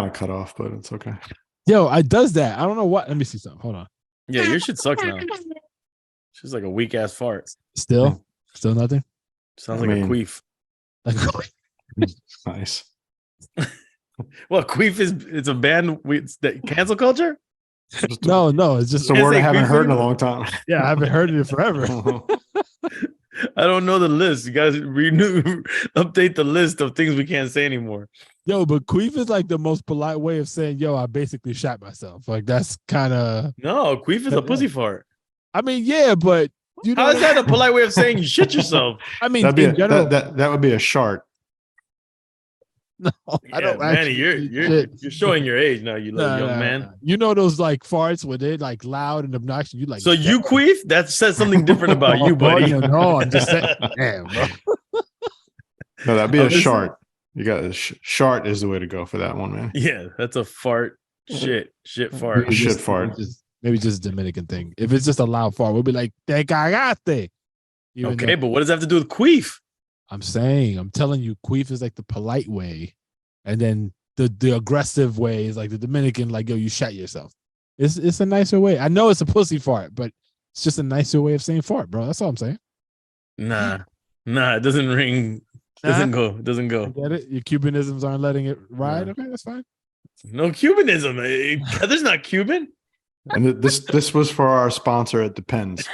kind of cut off, but it's okay. Yo, I does that. I don't know what. Let me see something. Hold on. Yeah, your shit sucks now. She's like a weak ass fart. Still nothing. Sounds like a queef. Nice. What queef is? It's a band. It's the cancel culture. No, it's just a word I haven't heard in a long time. Yeah, I haven't heard it forever. I don't know the list. You guys update the list of things we can't say anymore. Yo, but queef is like the most polite way of saying, yo, I basically shot myself. Like that's kind of no, queef is a pussy fart. I mean, yeah, but how is that a polite way of saying you shit yourself? I mean, in general, that would be a shart. No, I don't. Manny, you're showing your age now, you little young man. You know those like farts where they're like loud and obnoxious. You like. So you queef? That says something different about you, buddy. No, I'm just saying. Damn, bro. No, that'd be a shart. You got shart is the way to go for that one, man. Yeah, that's a fart. Shit fart. Shit fart. Maybe just a Dominican thing. If it's just a loud fart, we'll be like, "Te cagaste." Okay, but what does that have to do with queef? I'm telling you, queef is like the polite way, and then the aggressive way is like the Dominican, like, yo, you shot yourself. It's a nicer way. I know it's a pussy fart, but it's just a nicer way of saying fart, bro. That's all I'm saying. Nah, it doesn't ring. Doesn't go. I get it. Your Cubanisms aren't letting it ride. Okay, that's fine. No Cubanism. There's not Cuban. And this was for our sponsor. It depends.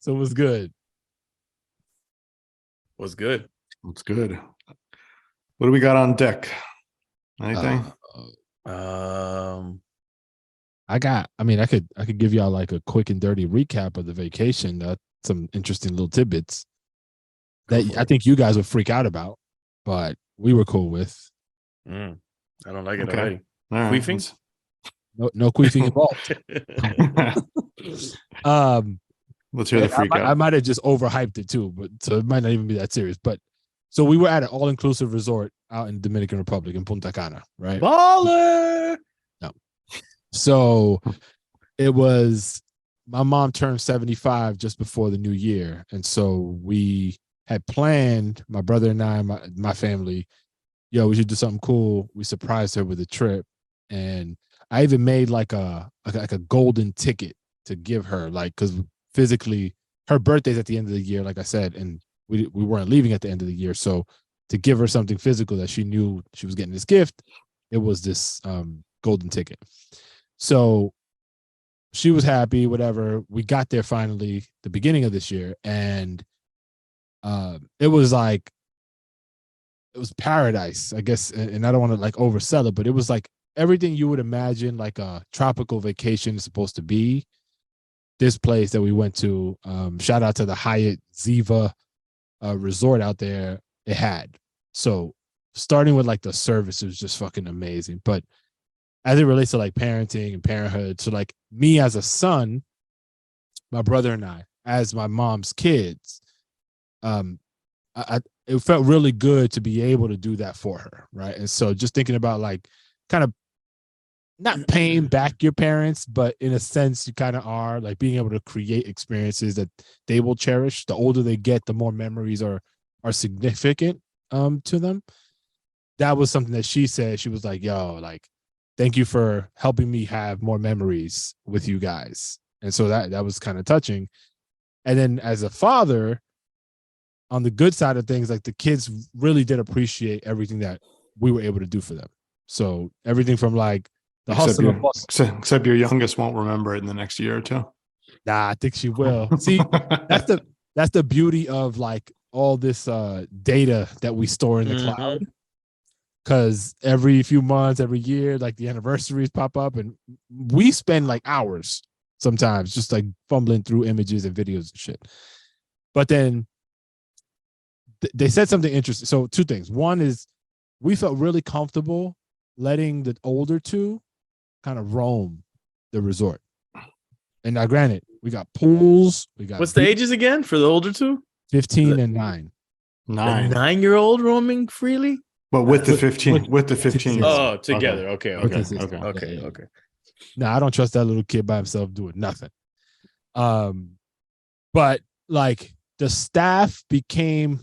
So it was good. What's good? What's good? What do we got on deck? Anything? I could give y'all like a quick and dirty recap of the vacation. Some interesting little tidbits that I think you guys would freak out about, but we were cool with. I don't like it already. Right. Queefing? No queefing involved. Let's hear the freak out. I might have just overhyped it too, but so it might not even be that serious. But so we were at an all-inclusive resort out in Dominican Republic in Punta Cana, right? Baller. No. So it was my mom turned 75 just before the new year, and so we had planned, my brother and I, my family, yo, we should do something cool. We surprised her with a trip, and I even made like a golden ticket to give her, like, because physically her birthday's at the end of the year, like I said, and we weren't leaving at the end of the year. So to give her something physical that she knew she was getting this gift, it was this golden ticket. So she was happy, whatever. We got there finally the beginning of this year, and it was paradise, I guess. And I don't want to like oversell it, but it was like everything you would imagine like a tropical vacation is supposed to be. This place that we went to, shout out to the Hyatt Ziva resort out there, it had. So starting with like the service, it was just fucking amazing. But as it relates to like parenting and parenthood, so like me as a son, my brother and I, as my mom's kids, it felt really good to be able to do that for her, right? And so just thinking about like kind of not paying back your parents, but in a sense you kind of are, like being able to create experiences that they will cherish. The older they get, the more memories are significant to them. That was something that she said. She was like, yo, like, thank you for helping me have more memories with you guys. And so that was kind of touching. And then as a father, on the good side of things, like the kids really did appreciate everything that we were able to do for them. So everything from like the hustle and bustle. Except your youngest won't remember it in the next year or two. Nah, I think she will. See, that's the beauty of like all this data that we store in the cloud. Because every few months, every year, like the anniversaries pop up, and we spend like hours sometimes just like fumbling through images and videos and shit. But then they said something interesting. So two things. One is we felt really comfortable letting the older two kind of roam the resort. And now granted, we got pools. We got what's the ages again for the older two? 15 and 9. 9. 9-year-old roaming freely? But with the 15, with the 15. Oh, together. Okay. No, I don't trust that little kid by himself doing nothing. But like the staff became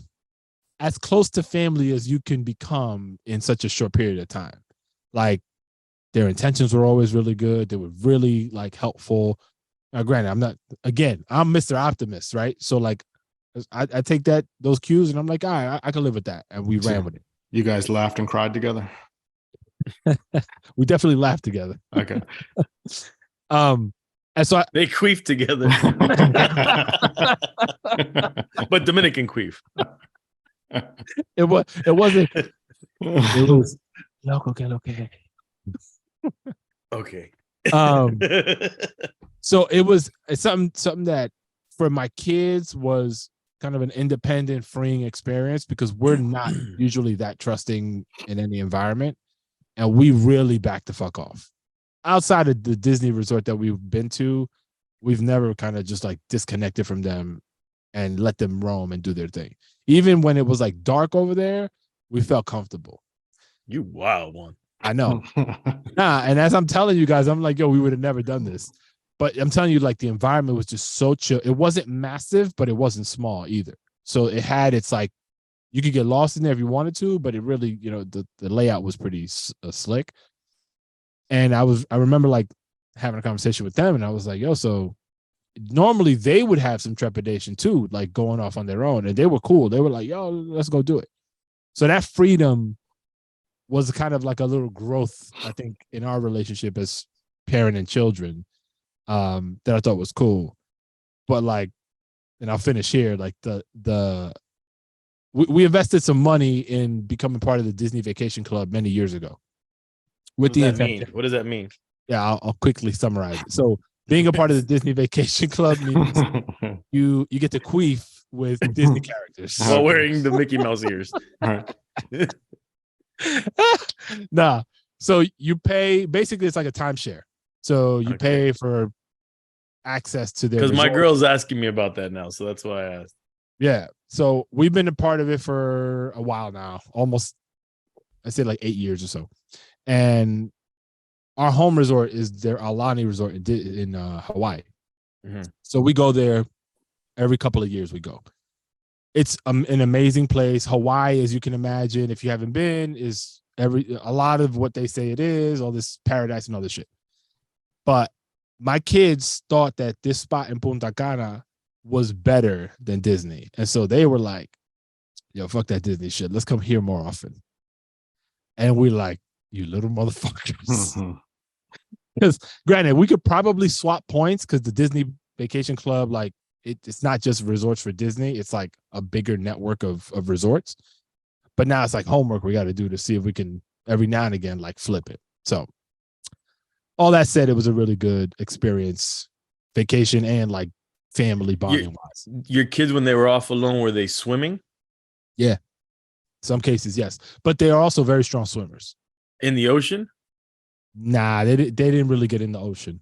as close to family as you can become in such a short period of time. Like, their intentions were always really good. They were really like helpful. Now, granted, I'm Mr. Optimist, right? So like, I take those cues and I'm like, all right, I can live with that. And we ran with it. You guys laughed and cried together? We definitely laughed together. Okay. And so they queef together. But Dominican queef. It wasn't. It was loco que loque. Okay. So it's something that for my kids was kind of an independent, freeing experience because we're not usually that trusting in any environment, and we really back the fuck off. Outside of the Disney resort that we've been to, we've never kind of just like disconnected from them and let them roam and do their thing. Even when it was like dark over there, we felt comfortable. You wild one. I know. And as I'm telling you guys, I'm like, yo, we would have never done this. But I'm telling you, like, the environment was just so chill. It wasn't massive, but it wasn't small either. So it had its like, you could get lost in there if you wanted to, but it really, the layout was pretty slick. And I remember like having a conversation with them, and I was like, yo, so normally they would have some trepidation too, like going off on their own, and they were cool. They were like, yo, let's go do it. So that freedom was kind of like a little growth, I think, in our relationship as parent and children, that I thought was cool. But like, and I'll finish here, like we invested some money in becoming part of the Disney Vacation Club many years ago. What does that mean? Yeah, I'll quickly summarize it. So being a part of the Disney Vacation Club means you get to queef with Disney characters while wearing the Mickey Mouse ears. Nah. So you pay, basically it's like a timeshare. So you pay for access to their because my girl's asking me about that now, so that's why I asked. Yeah. So we've been a part of it for a while now, almost, I'd say like 8 years or so. And our home resort is their Aulani resort in Hawaii. Mm-hmm. So we go there every couple of years. We go. It's an amazing place. Hawaii, as you can imagine, if you haven't been, is a lot of what they say it is, all this paradise and all this shit. But my kids thought that this spot in Punta Cana was better than Disney. And so they were like, yo, fuck that Disney shit. Let's come here more often. And we're like, you little motherfuckers. Because granted, we could probably swap points because the Disney Vacation Club, like, it's not just resorts for Disney. It's like a bigger network of resorts. But now it's like homework we got to do to see if we can every now and again like flip it. So all that said, it was a really good experience, vacation and like family bonding wise. Your kids, when they were off alone, were they swimming? Yeah. Some cases, yes. But they are also very strong swimmers. In the ocean? Nah, they didn't really get in the ocean.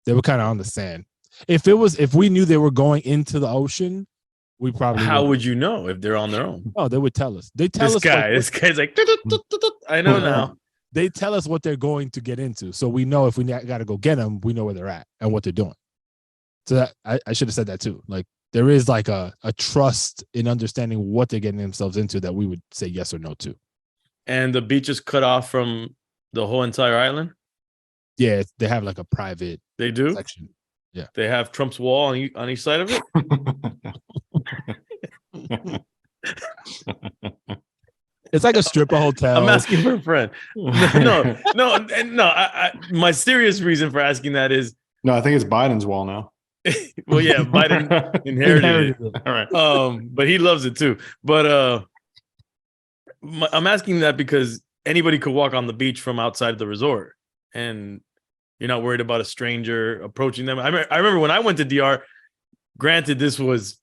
They were kind of on the sand. If we knew they were going into the ocean, we probably How would you know if they're on their own? Oh, they would tell us. They tell us. This guy's like, I know now. They tell us what they're going to get into, so we know if we got to go get them, we know where they're at and what they're doing. So that I should have said that too. Like, there is like a trust in understanding what they're getting themselves into that we would say yes or no to. And the beach is cut off from the whole entire island? Yeah, they have like a private section. Yeah. They have Trump's wall on each side of it? It's like a stripper hotel. I'm asking for a friend. No. My serious reason for asking that is... No, I think it's Biden's wall now. Well, yeah, Biden inherited it. All right. But he loves it too. But I'm asking that because anybody could walk on the beach from outside of the resort, and you're not worried about a stranger approaching them. I remember when I went to DR, granted this was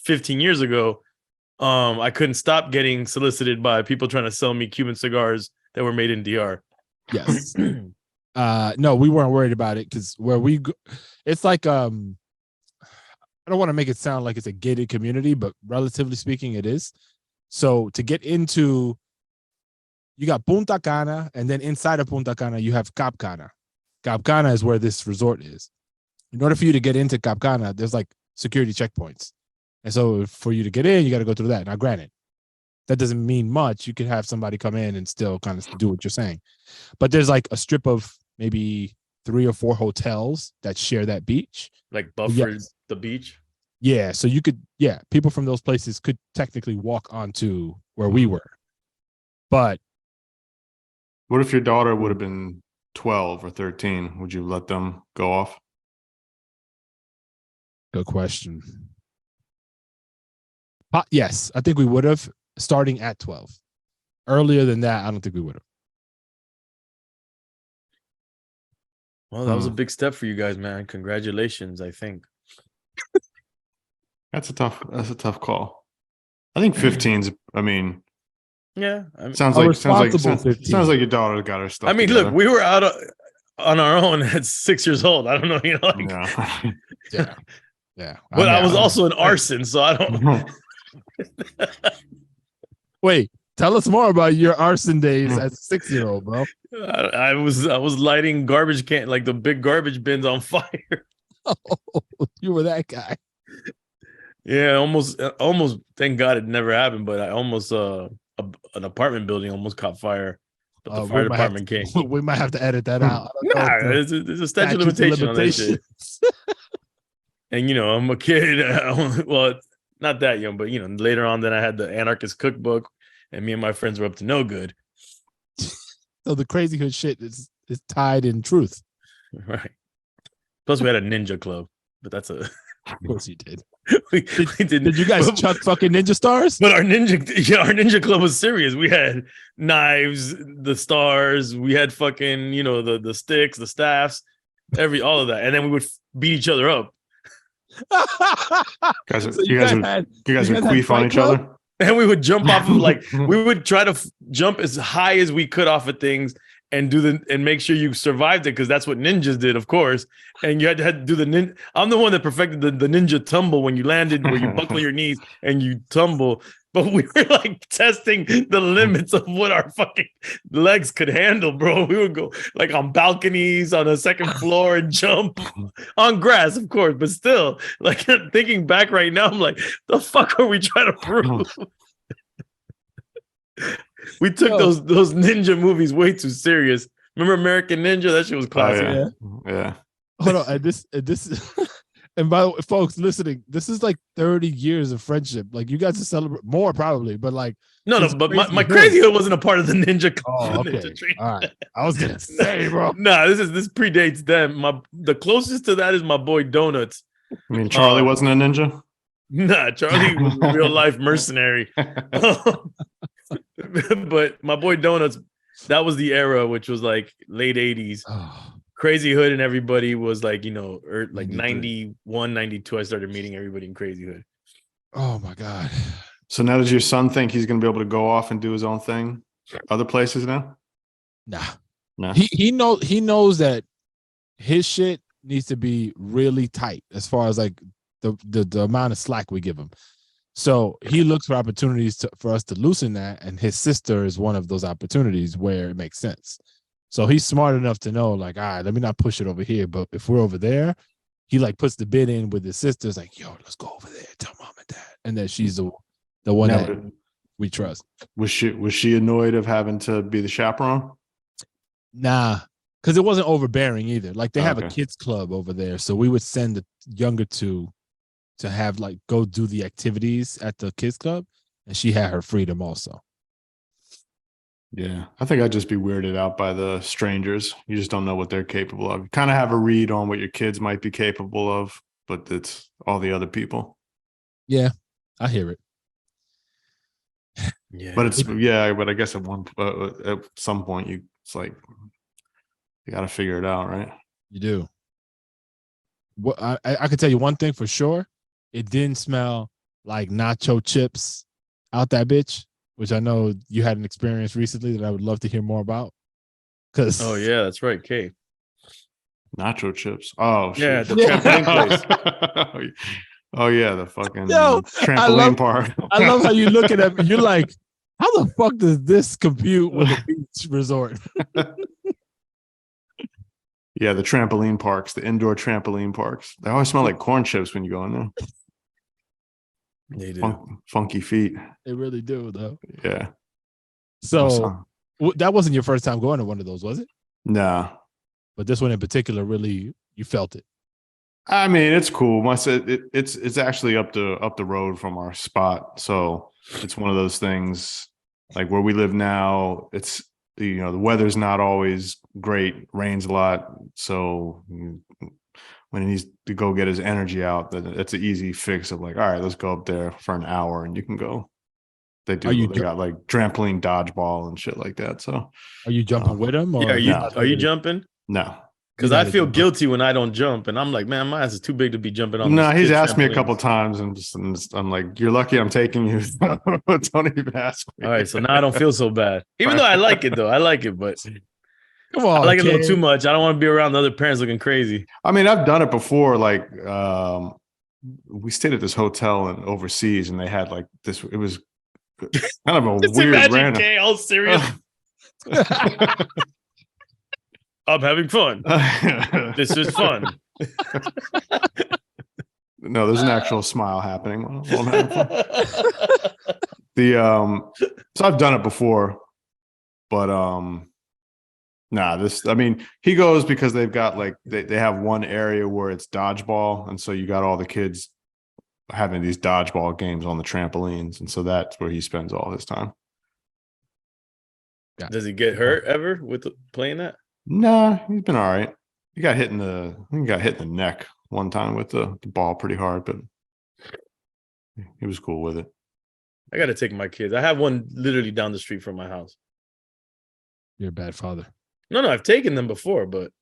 15 years ago, I couldn't stop getting solicited by people trying to sell me Cuban cigars that were made in DR. Yes. No, we weren't worried about it because where we go, it's like, I don't want to make it sound like it's a gated community, but relatively speaking, it is. So to get into, you got Punta Cana, and then inside of Punta Cana, you have Cap Cana. Cap Cana is where this resort is. In order for you to get into Cap Cana, there's like security checkpoints. And so for you to get in, you got to go through that. Now, granted, that doesn't mean much. You could have somebody come in and still kind of do what you're saying. But there's like a strip of maybe 3 or 4 hotels that share that beach. Like buffered the beach. Yeah. So you could, people from those places could technically walk onto where we were. But what if your daughter would have been 12 or 13? Would you let them go off? Good question. Yes, I think we would have, starting at 12. Earlier than that, I don't think we would have. Well, that was a big step for you guys, man. Congratulations, I think. That's a tough call. I think 15's, I mean, yeah, sounds like your daughter got her stuff. I mean, together. Look, we were out on our own at 6 years old. I don't know, Yeah. But I was also an arson, so I don't. Wait, tell us more about your arson days as a 6-year-old, bro. I was lighting garbage can, like the big garbage bins, on fire. Oh, you were that guy. Yeah, almost. Thank God it never happened, but I almost an apartment building almost caught fire. But the fire department came. We might have to edit that out. There's a statute of limitation on that shit. And I'm a kid. Well, not that young, but later on, then I had the anarchist cookbook, and me and my friends were up to no good. So the crazy hood shit is tied in truth, right? Plus, we had a ninja club, but that's Of course, you did. we didn't. Did you guys chuck fucking ninja stars? But our ninja club was serious. We had knives, the stars. We had fucking the sticks, the staffs, all of that, and then we would beat each other up. You guys would queef on each other, and we would jump off of we would try to jump as high as we could off of things and and make sure you survived it, because that's what ninjas did, of course. And you had to do the ninja. I'm the one that perfected the ninja tumble when you landed, where you buckle your knees and you tumble. But we were like testing the limits of what our fucking legs could handle, bro. We would go like on balconies on the second floor and jump on grass, of course. But still, like, thinking back right now, I'm like, the fuck are we trying to prove? We took those ninja movies way too serious. Remember American Ninja? That shit was classic. Oh, yeah. Hold on, and this and by the way, folks listening, this is like 30 years of friendship. Like, you guys are celebrate more probably, but like no, but my crazy hood wasn't a part of the ninja. Oh, okay. Ninja tree. All right. I was gonna say, bro. This predates them. The closest to that is my boy Donuts. I mean, Charlie wasn't a ninja. Nah, Charlie was a real life mercenary. But my boy Donuts, that was the era, which was like late 80s. Crazy Hood and everybody was like, like 91, 92. I started meeting everybody in Crazy Hood. Oh my God. So now does your son think he's going to be able to go off and do his own thing other places now? Nah. He knows that his shit needs to be really tight as far as like the amount of slack we give him. So he looks for opportunities for us to loosen that, and his sister is one of those opportunities where it makes sense. So he's smart enough to know, like, all right, let me not push it over here, but if we're over there, he like puts the bid in with his sisters, like, yo, let's go over there, tell mom and dad, and that she's the one that we trust. Was she annoyed of having to be the chaperone? Nah, because it wasn't overbearing either. Like, they have a kids club over there, so we would send the younger two to have like go do the activities at the kids club, and she had her freedom also. Yeah, I think I'd just be weirded out by the strangers. You just don't know what they're capable of. You kind of have a read on what your kids might be capable of, but it's all the other people. Yeah, I hear it. Yeah, but I guess at some point it's like you got to figure it out, right? You do. What I can tell you one thing for sure. It didn't smell like nacho chips out that bitch, which I know you had an experience recently that I would love to hear more about. Oh yeah, that's right, Kay. Nacho chips. Oh yeah, shit. the trampoline place. Oh yeah, the fucking trampoline park. I love how you look at it. You're like, how the fuck does this compute with a beach resort? Yeah, the trampoline parks, the indoor trampoline parks. They always smell like corn chips when you go in there. They do. Funky feet. They really do, though. Yeah. So that wasn't your first time going to one of those, was it? Nah. But this one in particular, really, you felt it. I mean, it's cool. It's actually up the road from our spot, so it's one of those things. Like where we live now, it's the weather's not always great, rains a lot. So when he needs to go get his energy out, then it's an easy fix of like, all right, let's go up there for an hour and you can go. They got like trampoline dodgeball and shit like that. So are you jumping with him? Or are you jumping? No. Because I feel guilty when I don't jump, and I'm like, man, my ass is too big to be jumping on. No, he's asked me a couple times, and I'm like, you're lucky I'm taking you. Don't even ask me. All right, so now I don't feel so bad, even though I like it though. I like it, but come on, I like it a little too much. I don't want to be around the other parents looking crazy. I mean, I've done it before. Like, we stayed at this hotel in overseas, and they had like this. It was kind of a weird, random. All serious. I'm having fun. This is fun. No, there's an actual smile happening while I'm having fun. So I've done it before, but I mean, he goes because they've got like they have one area where it's dodgeball, and so you got all the kids having these dodgeball games on the trampolines, and so that's where he spends all his time. Yeah. Does he get hurt ever with playing that? Nah, he's been all right. He got hit in the neck one time with the ball pretty hard, but he was cool with it. I got to take my kids. I have one literally down the street from my house. You're a bad father. No, I've taken them before, but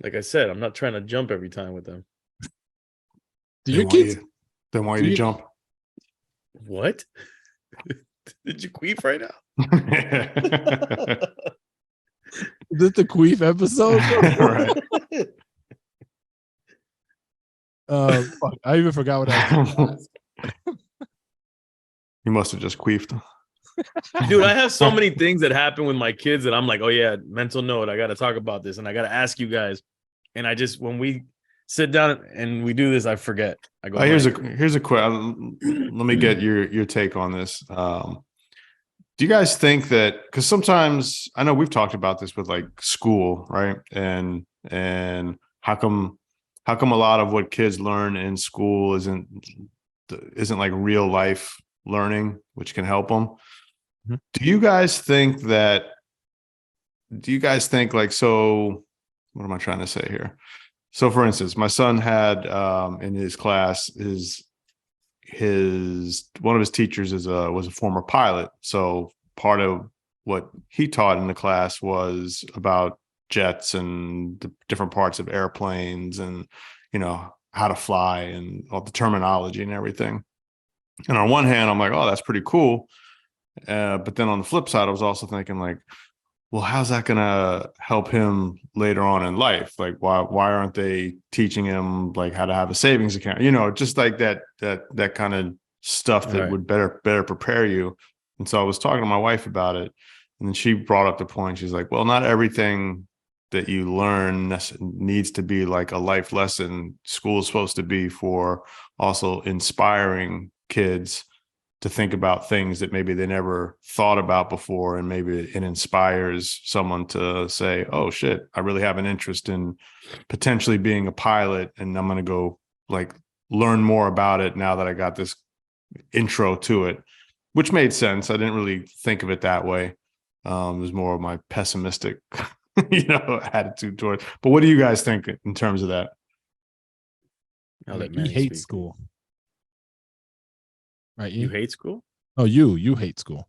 like I said, I'm not trying to jump every time with them. Do your kids? They want you to jump. What? Did you queef right now? Is this the queef episode? Right. Fuck, I even forgot what I was. You must have just queefed. Dude, I have so many things that happen with my kids that I'm like, oh yeah, mental note. I got to talk about this and I got to ask you guys. And I just, when we sit down and we do this, I forget. I go. Here's a question. Let me get your take on this. Do you guys think that, because sometimes I know we've talked about this with like school, right? And how come a lot of what kids learn in school isn't like real life learning, which can help them? Mm-hmm. Do you guys think like, so what am I trying to say here? So for instance, my son had in his class, one of his teachers was a former pilot. So part of what he taught in the class was about jets and the different parts of airplanes and, how to fly and all the terminology and everything. And on one hand, I'm like, oh, that's pretty cool. But then on the flip side, I was also thinking like, well, how's that going to help him later on in life? Like, why aren't they teaching him like how to have a savings account? Just like that kind of stuff that would better prepare you. And so I was talking to my wife about it, and then she brought up the point. She's like, well, not everything that you learn needs to be like a life lesson. School is supposed to be for also inspiring kids to think about things that maybe they never thought about before. And maybe it inspires someone to say, oh shit, I really have an interest in potentially being a pilot. And I'm going to go like learn more about it now that I got this intro to it, which made sense. I didn't really think of it that way. It was more of my pessimistic, attitude toward it. But what do you guys think in terms of that? He hates school. Right? You hate school? Oh, you hate school. What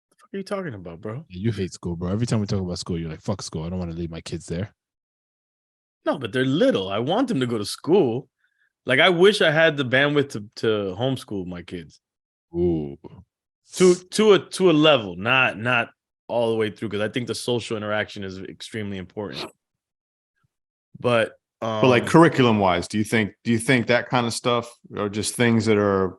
the fuck are you talking about, bro? Yeah, you hate school, bro. Every time we talk about school, you're like, fuck school. I don't want to leave my kids there. No, but they're little. I want them to go to school. Like, I wish I had the bandwidth to homeschool my kids. Ooh. To a level, not all the way through, because I think the social interaction is extremely important. But like curriculum wise, do you think that kind of stuff are just things that are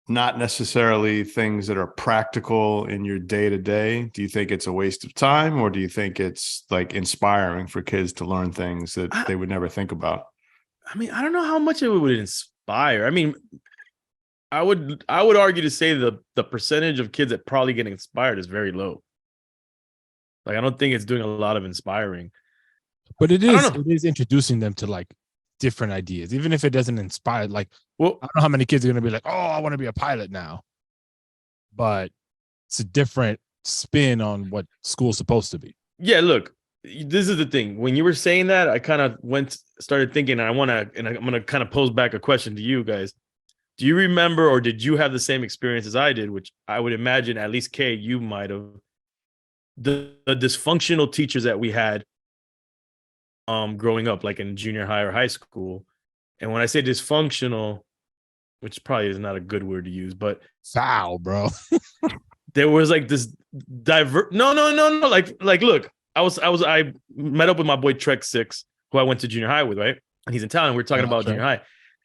not necessarily things that are practical in your day to day? Do you think it's a waste of time, or do you think it's like inspiring for kids to learn things that they would never think about? I mean, I don't know how much it would inspire. I mean, I would argue to say the percentage of kids that probably get inspired is very low. Like, I don't think it's doing a lot of inspiring. But it is introducing them to like different ideas, even if it doesn't inspire. Like, well, I don't know how many kids are gonna be like, oh, I want to be a pilot now. But it's a different spin on what school's supposed to be. Yeah, look, this is the thing. When you were saying that, I kind of started thinking, I'm gonna kind of pose back a question to you guys. Do you remember, or did you have the same experience as I did, which I would imagine at least Kay, you might have, the dysfunctional teachers that we had growing up, like in junior high or high school? And when I say dysfunctional, which probably is not a good word to use, but foul, bro. There was like this no. Like, look, I met up with my boy Trek 6, who I went to junior high with, right? And he's in town, and we're talking about junior high.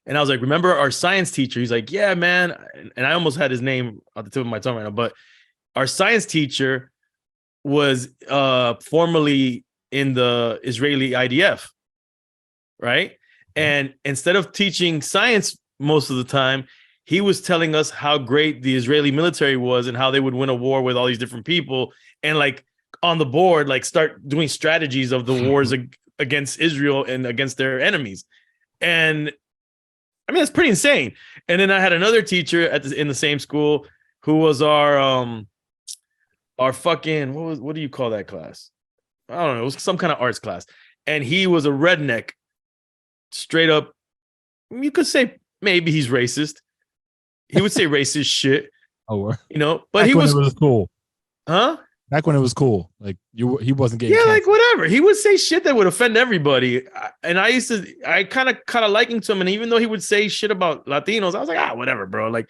And I was like, remember our science teacher? He's like, yeah, man. And I almost had his name at the tip of my tongue right now, but our science teacher was formerly in the Israeli IDF, right? And instead of teaching science most of the time, he was telling us how great the Israeli military was and how they would win a war with all these different people, and like on the board, like start doing strategies of the wars against Israel and against their enemies. And I mean, that's pretty insane. And then I had another teacher in the same school who was our fucking, what do you call that class? I don't know. It was some kind of arts class. And he was a redneck, straight up. You could say maybe he's racist. He would say racist shit. Oh, you know, but back he when it was cool. Huh? Back when it was cool. Like he wasn't getting canceled. Like whatever. He would say shit that would offend everybody. And I kind of liking to him. And even though he would say shit about Latinos, I was like, whatever, bro. Like,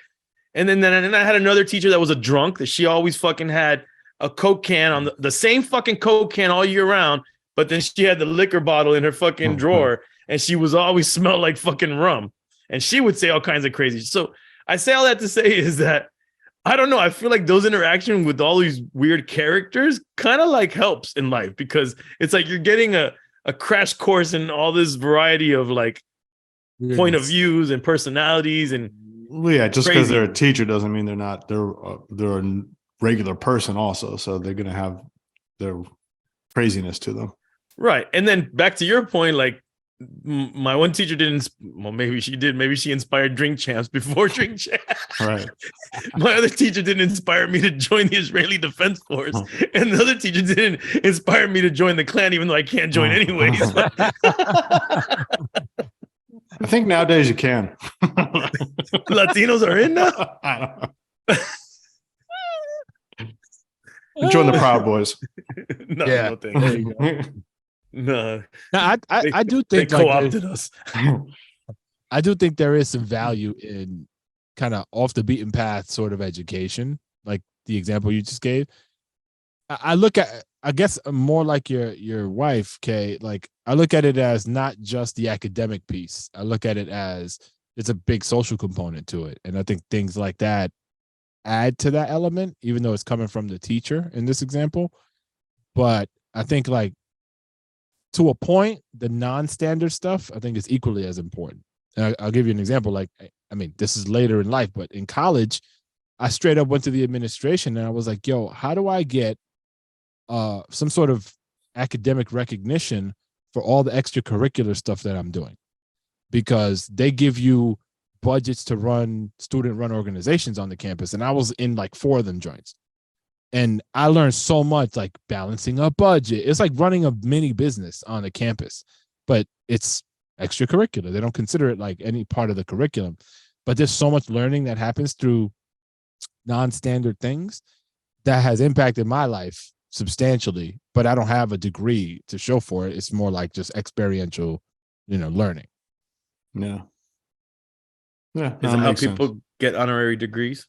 and then I had another teacher that was a drunk, that she always fucking had a Coke can on the same fucking Coke can all year round. But then she had the liquor bottle in her fucking drawer, and she was always smelled like fucking rum. And she would say all kinds of crazy. So I say all that to say is that, I don't know, I feel like those interactions with all these weird characters kind of like helps in life, because it's like you're getting a crash course in all this variety of like point of views and personalities. And well, yeah, just because they're a teacher doesn't mean they're a regular person also. So they're going to have their craziness to them. Right. And then back to your point, like, my one teacher didn't. Well, maybe she did. Maybe she inspired Drink Champs before Drink Champs. Right. My other teacher didn't inspire me to join the Israeli Defense Force, and the other teacher didn't inspire me to join the Klan, even though I can't join anyways. I think nowadays you can. Latinos are in now. Join the Proud Boys. No, no, there you go. No, I do think they co-opted us. I do think there is some value in kind of off the beaten path sort of education, like the example you just gave. I look at, I guess, more like your wife, Kay. Like, I look at it as not just the academic piece. I look at it as it's a big social component to it, and I think things like that add to that element, even though it's coming from the teacher in this example. But I think, like, to a point, the non-standard stuff, I think, is equally as important. And I'll give you an example. Like, I mean, this is later in life, but in college, I straight up went to the administration and I was like, yo, how do I get some sort of academic recognition for all the extracurricular stuff that I'm doing? Because they give you budgets to run student-run organizations on the campus, and I was in like 4 of them joints. And I learned so much, like balancing a budget. It's like running a mini business on the campus, but it's extracurricular. They don't consider it like any part of the curriculum. But there's so much learning that happens through non-standard things that has impacted my life substantially. But I don't have a degree to show for it. It's more like just experiential, learning. Yeah. Yeah. Is that how people get honorary degrees?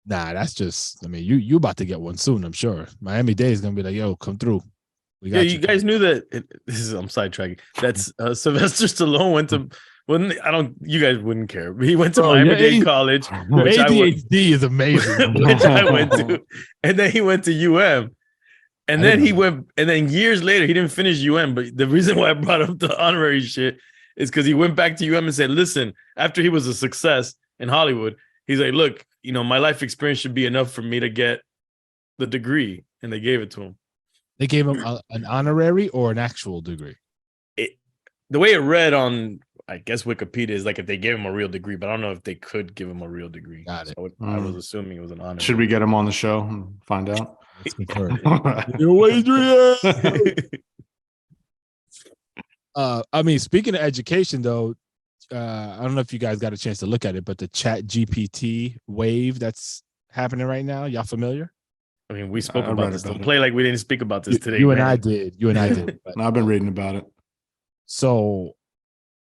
Nah, that's just, I mean, you about to get one soon, I'm sure. Miami Dade is going to be like, yo, come through. We got you guys knew that, I'm sidetracking. That's Sylvester Stallone went to, you guys wouldn't care. He went to Miami Dade College. Which ADHD is amazing. Which I went to. And then he went to UM. And then years later, he didn't finish UM. But the reason why I brought up the honorary shit is because he went back to UM and said, listen, after he was a success in Hollywood, he's like, look, my life experience should be enough for me to get the degree. And they gave it to him. They gave him an honorary or an actual degree? The way it read on, I guess, Wikipedia is like if they gave him a real degree, but I don't know if they could give him a real degree. Got it. So I was assuming it was an honor. Should we get him on the show and find out? Let's confirm. Adrian. I mean, speaking of education, though, I don't know if you guys got a chance to look at it, but the ChatGPT wave that's happening right now, y'all familiar? I mean, we spoke about this. Don't play like we didn't speak about this today. You and I did. But I've been reading about it. So,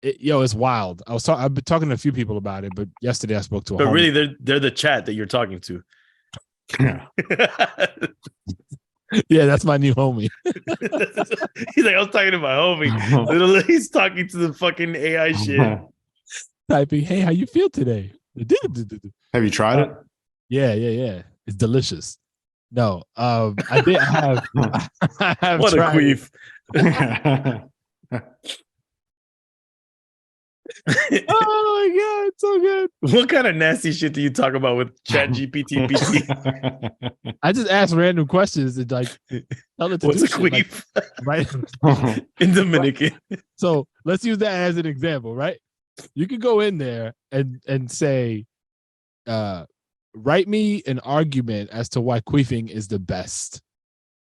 it's wild. I've been talking to a few people about it, but yesterday I spoke to a. But really, they're the chat that you're talking to. Yeah. Yeah, that's my new homie. He's like, I was talking to my homie. Literally, he's talking to the fucking AI shit. Typing, hey, how you feel today? Have you tried it? Yeah. It's delicious. No, I did have. I have what tried a queef. Oh my god, it's so good. What kind of nasty shit do you talk about with ChatGPT? I just ask random questions and like tell it to what's do a shit, queef? right? In Dominican. So let's use that as an example, right? You could go in there and say, write me an argument as to why queefing is the best,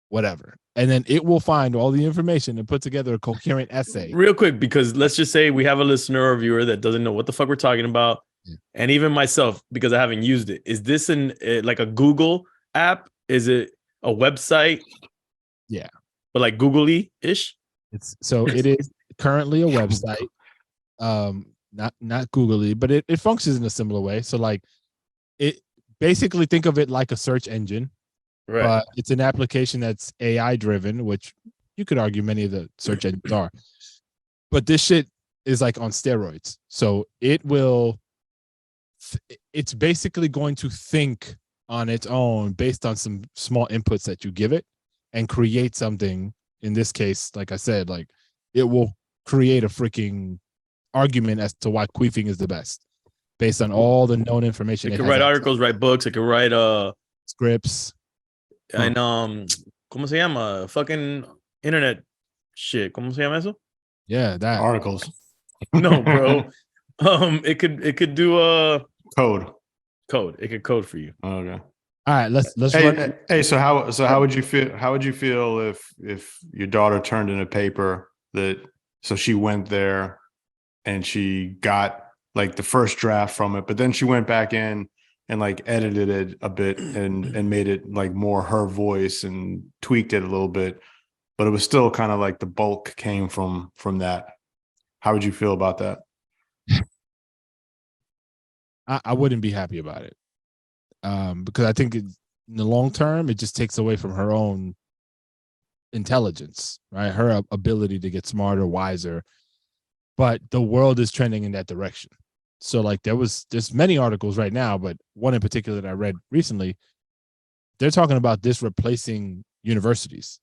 whatever. And then it will find all the information and put together a coherent essay. Real quick, because let's just say we have a listener or viewer that doesn't know what the fuck we're talking about. Yeah. And even myself, because I haven't used it. Is this like a Google app? Is it a website? Yeah. But like Googly-ish? It is currently a website. Not Googly, but it functions in a similar way. So like it basically think of it like a search engine. Right. But it's an application that's AI driven, which you could argue many of the search engines are. But this shit is like on steroids. So it's basically going to think on its own based on some small inputs that you give it and create something. In this case, like I said, like it will create a freaking argument as to why queefing is the best based on all the known information. It can write articles, write books. It can write scripts. And ¿cómo se llama? Fucking internet shit. ¿Cómo se llama eso? Yeah, that articles. No, bro. It could do code. It could code for you. Okay. All right, let's run. Hey, so how would you feel? How would you feel if your daughter turned in a paper so she went there and she got like the first draft from it, but then she went back in and like edited it a bit and made it like more her voice and tweaked it a little bit, but it was still kind of like the bulk came from that. How would you feel about that? I wouldn't be happy about it. Because I think in the long term, it just takes away from her own intelligence, right? Her ability to get smarter, wiser, but the world is trending in that direction. So like there's many articles right now, but one in particular that I read recently, they're talking about this replacing universities.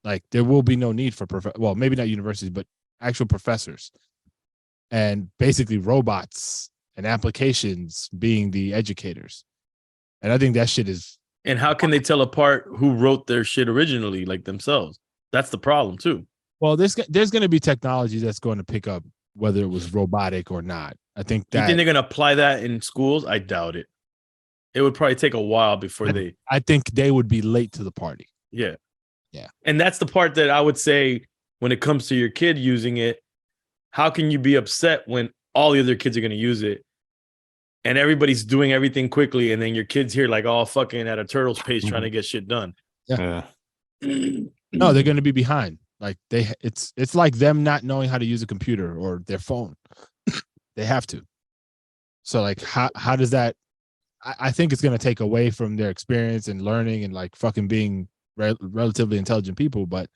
Like there will be no need for maybe not universities, but actual professors and basically robots and applications being the educators. And I think that shit is. And how can they tell apart who wrote their shit originally, like themselves? That's the problem too. Well, there's going to be technology that's going to pick up whether it was robotic or not. I think that. You think they're going to apply that in schools? I doubt it. It would probably take a while before I think they would be late to the party. Yeah. Yeah. And that's the part that I would say when it comes to your kid using it, how can you be upset when all the other kids are going to use it and everybody's doing everything quickly and then your kid's here like all fucking at a turtle's pace trying to get shit done? Yeah. No, they're going to be behind. Like it's like them not knowing how to use a computer or their phone. They have to. So like how does that? I think it's going to take away from their experience and learning and like fucking being relatively intelligent people, but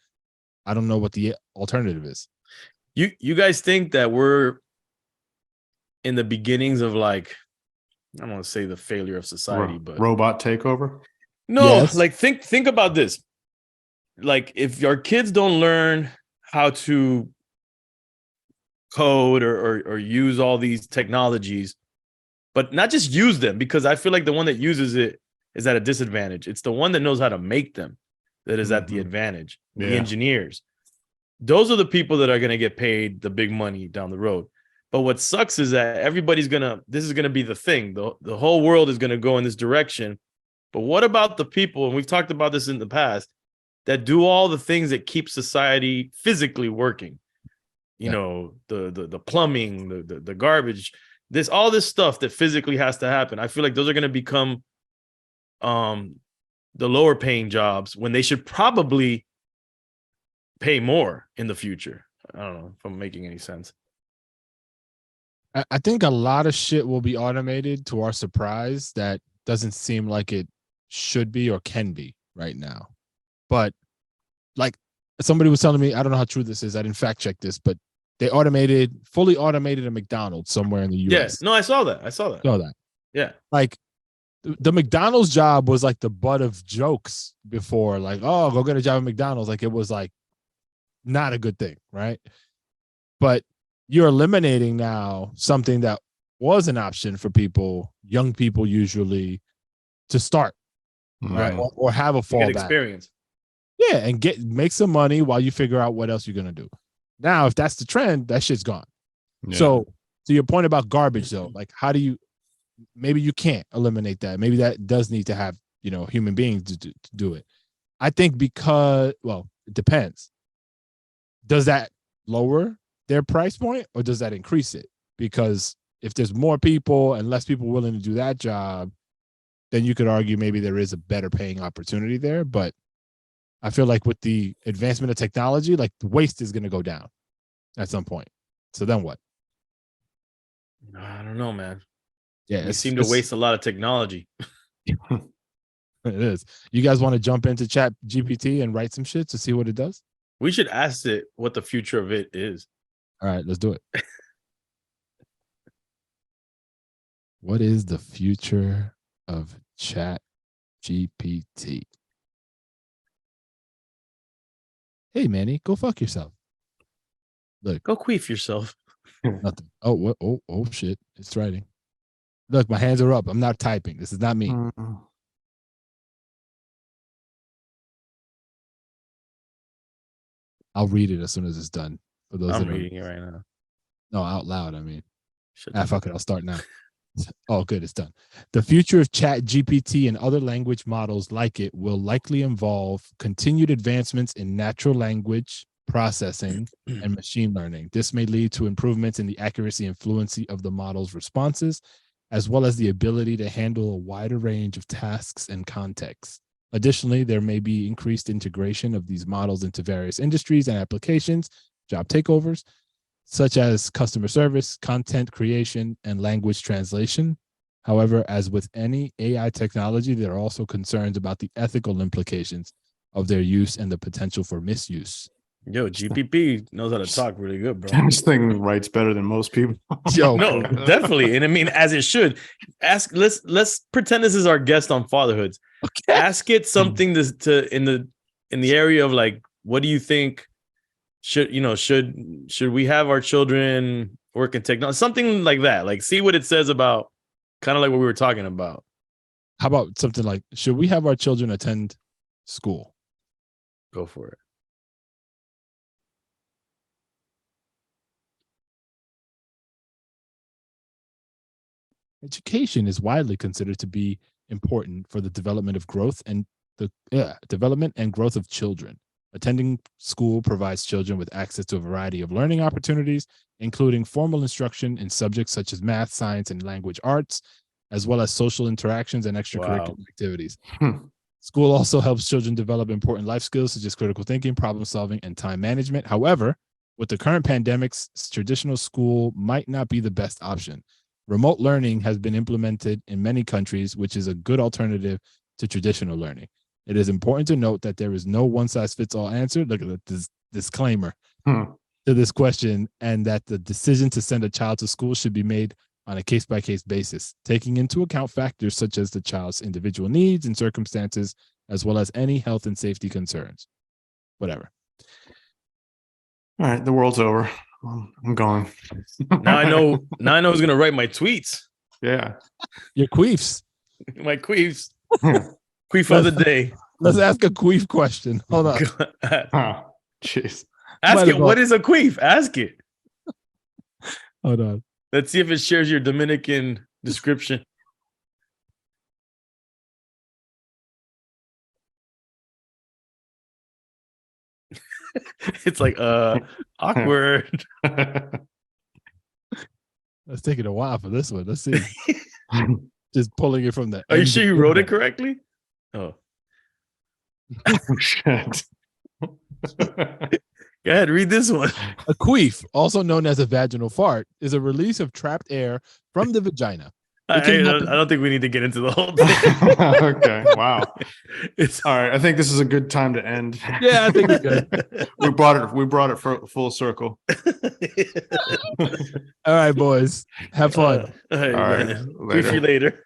I don't know what the alternative is. You guys think that we're in the beginnings of like, I don't want to say the failure of society, but robot takeover? No, yes. Like think about this. Like if our kids don't learn how to code or use all these technologies, but not just use them, because I feel like the one that uses it is at a disadvantage. It's the one that knows how to make them that is at the advantage. Yeah. The engineers. Those are the people that are going to get paid the big money down the road. But what sucks is that this is going to be the thing. The whole world is going to go in this direction. But what about the people, and we've talked about this in the past, that do all the things that keep society physically working? You know, the plumbing, the garbage, all this stuff that physically has to happen. I feel like those are going to become the lower paying jobs when they should probably pay more in the future. I don't know if I'm making any sense. I think a lot of shit will be automated to our surprise that doesn't seem like it should be or can be right now. But like somebody was telling me, I don't know how true this is, I didn't fact check this, but they fully automated a McDonald's somewhere in the US. Yes. No, I saw that. Saw that. Yeah. Like the McDonald's job was like the butt of jokes before, like, oh, go get a job at McDonald's. Like it was like not a good thing, right? But you're eliminating now something that was an option for people, young people usually, to start, right? Or have a fallback experience. Yeah, and make some money while you figure out what else you're gonna do. Now, if that's the trend, that shit's gone. Yeah. So to your point about garbage, though, like how do you? Maybe you can't eliminate that. Maybe that does need to have human beings to do it. I think because it depends. Does that lower their price point or does that increase it? Because if there's more people and less people willing to do that job, then you could argue maybe there is a better paying opportunity there. But I feel like with the advancement of technology, like the waste is going to go down at some point. So then what? I don't know, man. Yeah, we seem to waste a lot of technology. It is. You guys want to jump into ChatGPT and write some shit to see what it does? We should ask it what the future of it is. All right, let's do it. What is the future of ChatGPT? Hey, Manny, go fuck yourself. Look, go queef yourself. Nothing. Oh, what? Oh, shit! It's writing. Look, my hands are up. I'm not typing. This is not me. I'll read it as soon as it's done. For those I'm reading it right now. No, out loud. I mean, fuck it. I'll start now. Oh, good. It's done. The future of ChatGPT and other language models like it will likely involve continued advancements in natural language processing and machine learning. This may lead to improvements in the accuracy and fluency of the model's responses, as well as the ability to handle a wider range of tasks and contexts. Additionally, there may be increased integration of these models into various industries and applications, job takeovers, such as customer service, content creation, and language translation. However, as with any AI technology, there are also concerns about the ethical implications of their use and the potential for misuse. Yo, GPP knows how to talk really good, bro. This thing writes better than most people. Yo, no, definitely. And I mean, as it should. Let's pretend this is our guest on Fatherhoods. Okay. Ask it something to in the area of like, what do you think should we have our children work in technology? Something like that. Like, see what it says about kind of like what we were talking about. How about something like, should we have our children attend school? Go for it. Education is widely considered to be important for the development of growth and development and growth of children. Attending school provides children with access to a variety of learning opportunities, including formal instruction in subjects such as math, science, and language arts, as well as social interactions and extracurricular activities. School also helps children develop important life skills such as critical thinking, problem solving, and time management. However, with the current pandemics, traditional school might not be the best option. Remote learning has been implemented in many countries, which is a good alternative to traditional learning. It is important to note that there is no one-size-fits-all answer. Look at this disclaimer to this question, and that the decision to send a child to school should be made on a case-by-case basis, taking into account factors such as the child's individual needs and circumstances, as well as any health and safety concerns. Whatever. All right, the world's over. I'm going. Now I know. Now I know who's gonna write my tweets. Yeah. Your queefs. My queefs. Queef of the day. Let's ask a queef question. Hold on. Oh, jeez. Ask it. What is a queef? Ask it. Hold on. Let's see if it shares your Dominican description. It's like awkward. Let's take it a while for this one. Let's see. Just pulling it from the. Are you sure you wrote it correctly? Oh. Shit. Go ahead, read this one. A queef, also known as a vaginal fart, is a release of trapped air from the vagina. I don't think we need to get into the whole thing. Okay. Wow. All right. I think this is a good time to end. Yeah, I think it's good. We brought it for full circle. All right, boys. Have fun. All right, All right. man. See you later.